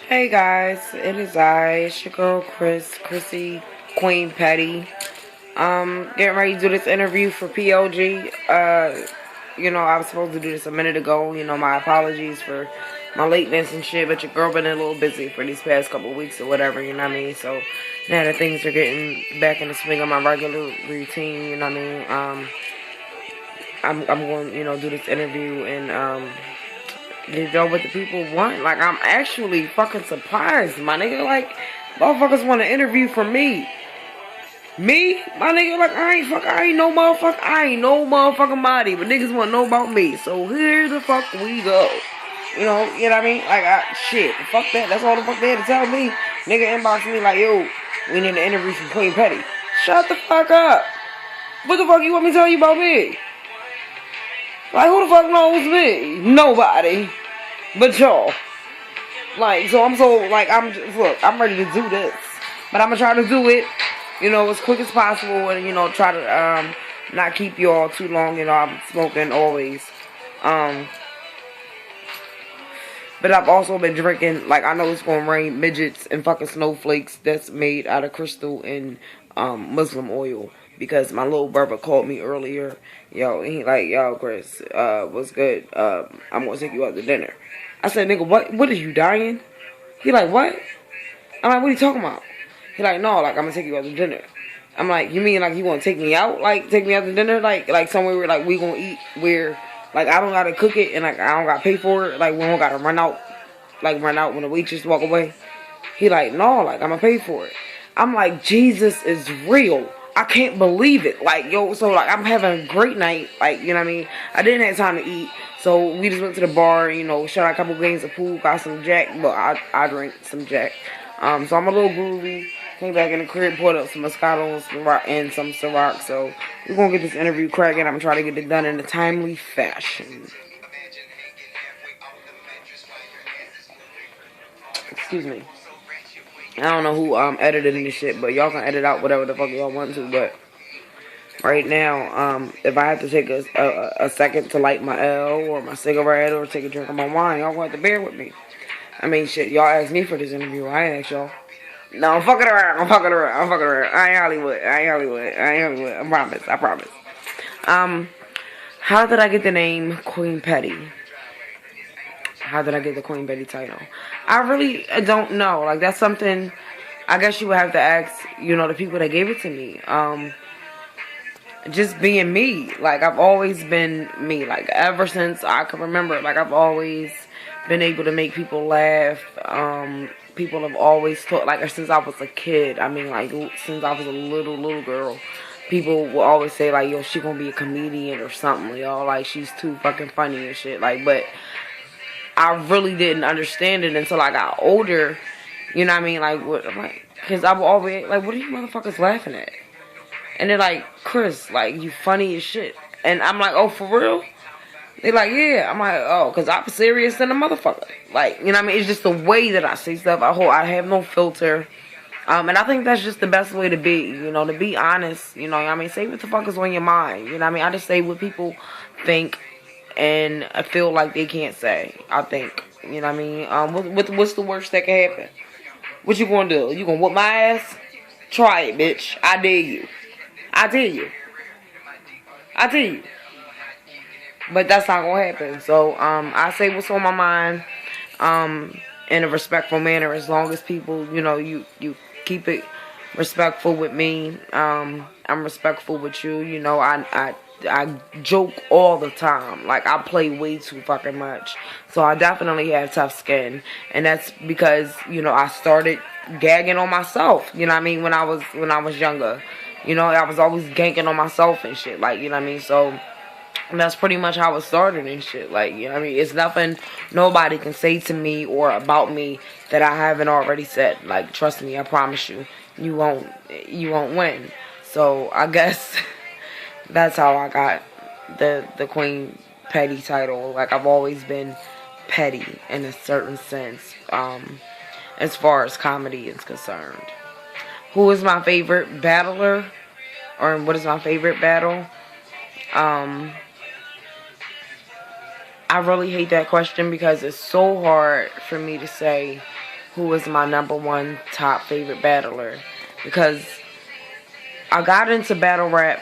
Hey guys, it is it's your girl Chrissy, Queen Petty. Getting ready to do this interview for POG. I was supposed to do this a minute ago. My apologies for my lateness and shit, but your girl been a little busy for these past couple of weeks or whatever, you know what I mean? So now that things are getting back in the swing of my regular routine, you know what I mean? I'm going, do this interview and you know what the people want. Like, I'm actually fucking surprised, my nigga. Like, motherfuckers want to interview for me. Me? My nigga, like, I ain't no motherfucker. I ain't no motherfucking body. But niggas want to know about me. So here the fuck we go. You know what I mean? Like, shit. Fuck that. That's all the fuck they had to tell me. Nigga inbox me like, yo, we need an interview from Queen Petty. Shut the fuck up. What the fuck you want me to tell you about me? Like, who the fuck knows me? Nobody. But y'all. Like, I'm ready to do this. But I'm going to try to do it, as quick as possible. And, try to not keep y'all too long. I'm smoking always. But I've also been drinking, like, I know it's going to rain midgets and fucking snowflakes that's made out of crystal and Muslim oil. Because my little brother called me earlier. He like, yo, Chris, what's good? I'm going to take you out to dinner. I said, nigga, what are you dying? He like, what? I'm like, what are you talking about? He like, no, like, I'm going to take you out to dinner. I'm like, you mean, like, you want to take me out? Like, take me out to dinner? Like somewhere where, like, we going to eat where, like, I don't got to cook it and, like, I don't got to pay for it. Like, we don't got to run out when the waitress walk away. He like, no, like, I'm going to pay for it. I'm like, Jesus is real. I can't believe it. Like, yo, so, like, I'm having a great night. Like, you know what I mean? I didn't have time to eat. So, we just went to the bar, shot a couple games of pool, got some Jack. But I drank some Jack. So, I'm a little groovy. Came back in the crib, poured up some Moscato and some Ciroc. So, we're going to get this interview cracking. I'm trying to get it done in a timely fashion. Excuse me. I don't know who edited this shit, but y'all can edit out whatever the fuck y'all want to. But right now, if I have to take a second to light my L or my cigarette or take a drink of my wine, y'all going to have to bear with me. I mean, shit, y'all asked me for this interview. I ain't asked y'all. No, I'm fucking around. I ain't Hollywood. I promise. How did I get the name Queen Petty? How did I get the Queen Petty title? I really don't know. Like, that's something I guess you would have to ask, the people that gave it to me. Just being me. Like, I've always been me. Like, ever since I can remember. Like, I've always been able to make people laugh. People have always taught, like, since I was a kid. I mean, like, since I was a little girl. People will always say, like, yo, she gonna be a comedian or something, y'all. Like, she's too fucking funny and shit. Like, but I really didn't understand it until I got older. You know what I mean? Like, what? I'm like, because I've always, like, what are you motherfuckers laughing at? And they're like, Chris, like, you funny as shit. And I'm like, oh, for real? They're like, yeah. I'm like, oh, because I'm serious than a motherfucker. Like, you know what I mean? It's just the way that I say stuff. I have no filter. And I think that's just the best way to be, to be honest. You know what I mean? Say what the fuck is on your mind. You know what I mean? I just say what people think and I feel like they can't say. I think. You know what I mean? What's the worst that can happen? What you gonna do? You gonna whoop my ass? Try it, bitch. I dare you. I tell you. But that's not gonna happen. So, I say what's on my mind, in a respectful manner. As long as people, you keep it respectful with me. I'm respectful with you. I joke all the time. Like, I play way too fucking much. So I definitely have tough skin. And that's because, I started gagging on myself. You know what I mean? When I was younger. I was always ganking on myself and shit. Like, you know what I mean? So that's pretty much how it started and shit. Like, you know what I mean? It's nothing nobody can say to me or about me that I haven't already said. Like, trust me, I promise you. You won't win. So I guess that's how I got the Queen Petty title. Like, I've always been petty in a certain sense, as far as comedy is concerned. Who is my favorite battler? Or what is my favorite battle? I really hate that question because it's so hard for me to say who is my number one top favorite battler, because I got into battle rap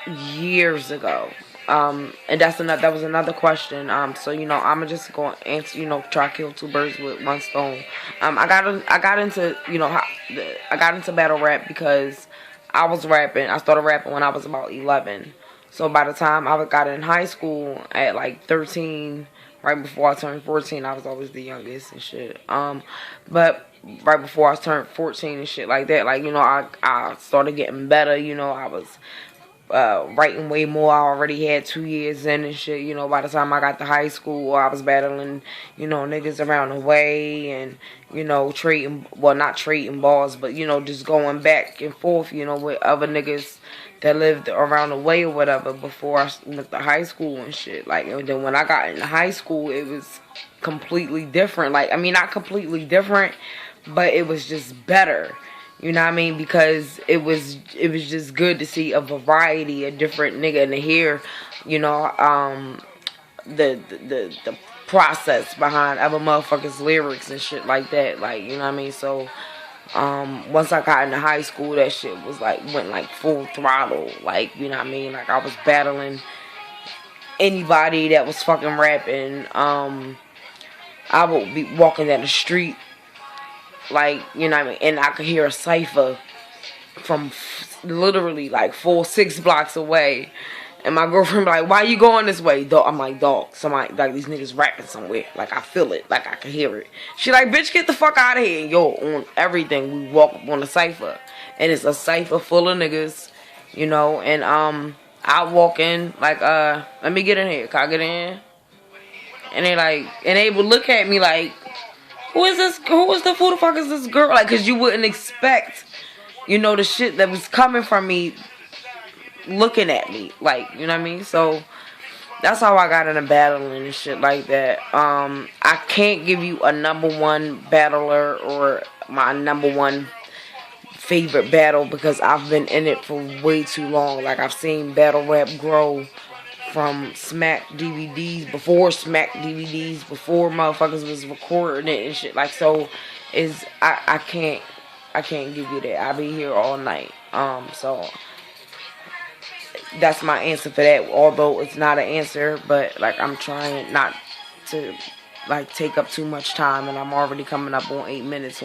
years ago. And that was another question. So I'm just gonna answer. Try to kill two birds with one stone. I got into I got into battle rap because I was rapping. I started rapping when I was about 11. So by the time I got in high school at like 13, right before I turned 14, I was always the youngest and shit. But right before I turned 14 and shit like that, like I started getting better. I was writing way more. I already had 2 years in and shit. By the time I got to high school, I was battling, niggas around the way and, trading, well, not trading balls, but, just going back and forth, with other niggas that lived around the way or whatever before I went to high school and shit. Like, and then when I got into high school, it was completely different. Like, I mean, not completely different, but it was just better. You know what I mean? Because it was just good to see a variety of different nigga and to hear, the process behind other motherfuckers' lyrics and shit like that. Like, you know what I mean? So once I got into high school, that shit was went like full throttle. Like, you know what I mean? Like, I was battling anybody that was fucking rapping. I would be walking down the street, like, you know what I mean, and I could hear a cipher from literally like 6 blocks away, and my girlfriend be like, "Why you going this way, dog?" I'm like, "Dog, somebody, like, these niggas rapping somewhere, like, I feel it, like, I can hear it." She like, "Bitch, get the fuck out of here." Yo, on everything, we walk up on the cipher, and it's a cipher full of niggas, and I walk in like, "Let me get in here, can I get in?" And they would look at me like, who the fuck is this girl? Like, cause you wouldn't expect, the shit that was coming from me looking at me. Like, you know what I mean? So, that's how I got into battling and shit like that. I can't give you a number one battler or my number one favorite battle because I've been in it for way too long. Like, I've seen battle rap grow from Smack DVDs, before motherfuckers was recording it and shit. Like, so I can't give you that. I'll be here all night. So that's my answer for that. Although it's not an answer, but like, I'm trying not to like take up too much time, and I'm already coming up on 8 minutes.